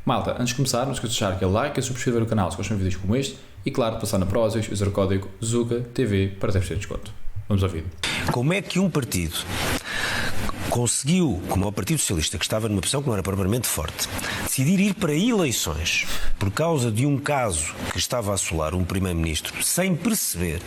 Malta, antes de começar, não esqueça de deixar aquele like e subscrever o canal se gostam de vídeos como este e, claro, passar na Prozis e usar o código ZUGATV para 10% de desconto. Vamos ao vídeo. Como é que um partido conseguiu, como o Partido Socialista, que estava numa posição que não era propriamente forte, decidir ir para eleições por causa de um caso que estava a assolar um primeiro-ministro, sem perceber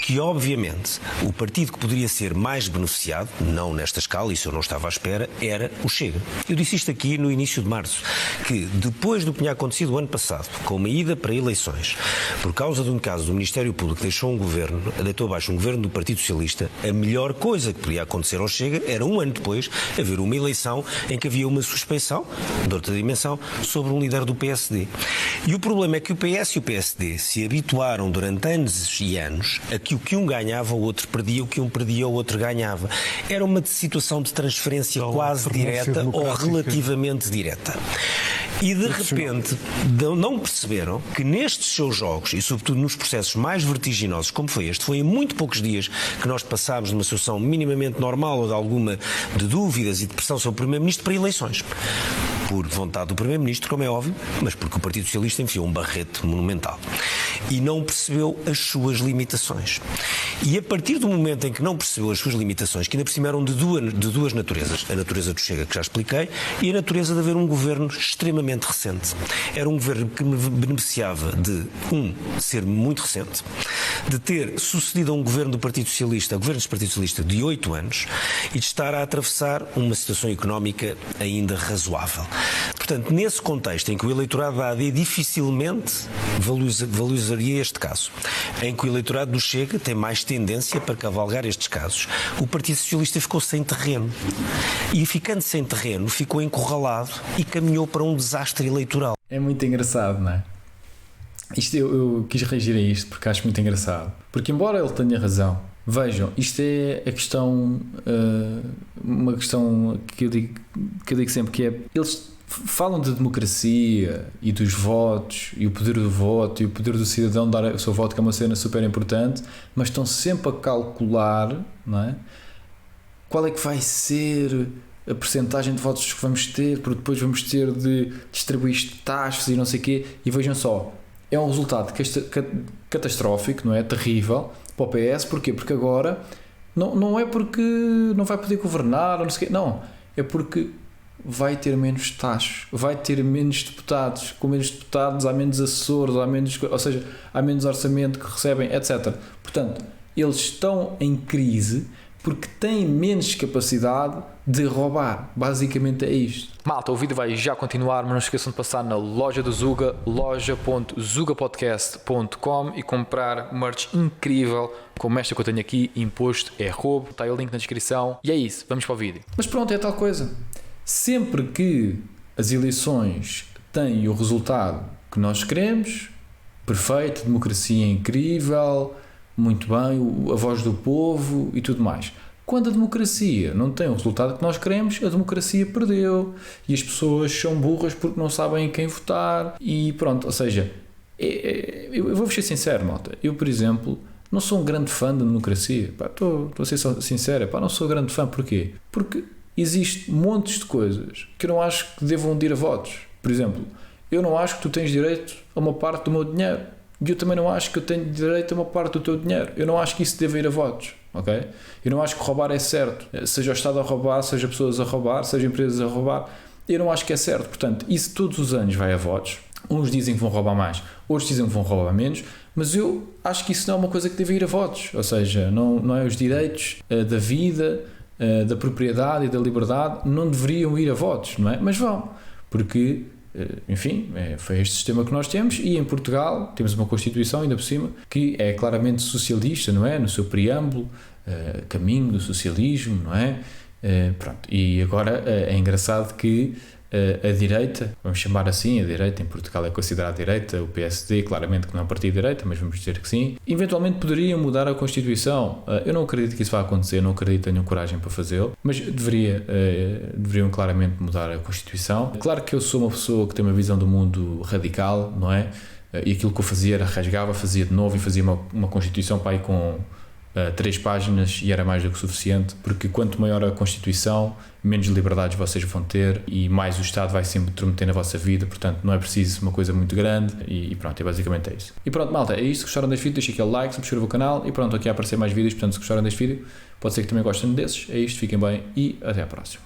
que, obviamente, o partido que poderia ser mais beneficiado, não nesta escala, isso eu não estava à espera, era o Chega. Eu disse isto aqui no início de março, que depois do que tinha acontecido o ano passado, com uma ida para eleições, por causa de um caso do Ministério Público que deitou abaixo um governo do Partido Socialista, a melhor coisa que podia acontecer ao Chega era um ano depois haver uma eleição em que havia uma suspeição, de outra dimensão, sobre um líder do PSD. E o problema é que o PS e o PSD se habituaram durante anos e anos a que o que um ganhava o outro perdia, o que um perdia o outro ganhava. Era uma situação de transferência quase direta ou relativamente direta. E de repente não perceberam que nestes seus jogos, e sobretudo nos processos mais vertiginosos como foi este, foi em muito poucos dias que nós passámos de uma situação minimamente normal ou de alguma de dúvidas e de pressão sobre o Primeiro-Ministro para eleições. Por vontade do Primeiro-Ministro, como é óbvio, mas porque o Partido Socialista enfiou um barrete monumental. E não percebeu as suas limitações. E a partir do momento em que não percebeu as suas limitações, que ainda por cima eram de duas naturezas, a natureza do Chega, que já expliquei, e a natureza de haver um governo extremamente recente. Era um governo que me beneficiava de, ser muito recente, de ter sucedido a um governo do Partido Socialista, a governo do Partido Socialista de 8 anos, e de estar a atravessar uma situação económica ainda razoável. Portanto, nesse contexto em que o eleitorado da AD dificilmente valorizaria este caso, em que o eleitorado do Chega tem mais tendência para cavalgar estes casos, o Partido Socialista ficou sem terreno. E ficando sem terreno, ficou encurralado e caminhou para um desastre eleitoral. É muito engraçado, não é? Isto eu quis reagir a isto porque acho muito engraçado. Porque embora ele tenha razão, vejam, isto é a questão, uma questão que eu digo sempre, que é, eles falam de democracia e dos votos e o poder do voto e o poder do cidadão dar o seu voto, que é uma cena super importante, mas estão sempre a calcular, não é? Qual é que vai ser a percentagem de votos que vamos ter, porque depois vamos ter de distribuir taxas e não sei o quê, e vejam só, é um resultado catastrófico, não é? Terrível para o PS. Porquê? Porque agora não é porque não vai poder governar ou não sei o quê, não, é porque vai ter menos taxas, vai ter menos deputados, com menos deputados há menos assessores, ou seja, há menos orçamento que recebem, etc. Portanto, eles estão em crise porque têm menos capacidade de roubar. Basicamente é isto. Malta, o vídeo vai já continuar, mas não se esqueçam de passar na loja do Zuga, loja.zugapodcast.com, e comprar merch incrível como esta que eu tenho aqui. Imposto é roubo, está aí o link na descrição. E é isso, vamos para o vídeo. Mas pronto, é tal coisa. Sempre que as eleições têm o resultado que nós queremos, perfeito, democracia incrível, muito bem, a voz do povo e tudo mais. Quando a democracia não tem o resultado que nós queremos, a democracia perdeu e as pessoas são burras porque não sabem em quem votar e pronto. Ou seja, eu vou ser sincero, malta. Eu, por exemplo, não sou um grande fã da democracia. Estou a ser sincero, não sou grande fã. Porquê? Porque existe montes de coisas que eu não acho que devam ir a votos. Por exemplo, eu não acho que tu tens direito a uma parte do meu dinheiro. E eu também não acho que eu tenho direito a uma parte do teu dinheiro. Eu não acho que isso deva ir a votos. Ok? Eu não acho que roubar é certo. Seja o Estado a roubar, seja pessoas a roubar, seja empresas a roubar. Eu não acho que é certo. Portanto, isso todos os anos vai a votos. Uns dizem que vão roubar mais, outros dizem que vão roubar menos. Mas eu acho que isso não é uma coisa que deve ir a votos. Ou seja, não é os direitos da vida, da propriedade e da liberdade, não deveriam ir a votos, não é? Mas vão, porque, enfim, foi este sistema que nós temos, e em Portugal temos uma Constituição, ainda por cima, que é claramente socialista, não é? No seu preâmbulo, caminho do socialismo, não é? Pronto. E agora é engraçado que a direita, vamos chamar assim, a direita em Portugal é considerada direita, o PSD claramente que não é um partido de direita, mas vamos dizer que sim, eventualmente poderiam mudar a Constituição. Eu não acredito que isso vá acontecer, não acredito que tenham coragem para fazê-lo, mas deveriam claramente mudar a Constituição. Claro que eu sou uma pessoa que tem uma visão do mundo radical, não é? E aquilo que eu fazia era rasgava, fazia de novo e fazia uma Constituição para ir com 3 páginas e era mais do que suficiente, porque quanto maior a Constituição, menos liberdades vocês vão ter e mais o Estado vai sempre intrometer na vossa vida, portanto não é preciso uma coisa muito grande e pronto, basicamente é isso. E pronto, malta, é isto. Se gostaram deste vídeo, deixem aquele like, subscrevam o canal e pronto, aqui a aparecer mais vídeos, portanto se gostaram deste vídeo, pode ser que também gostem desses. É isto, fiquem bem e até à próxima.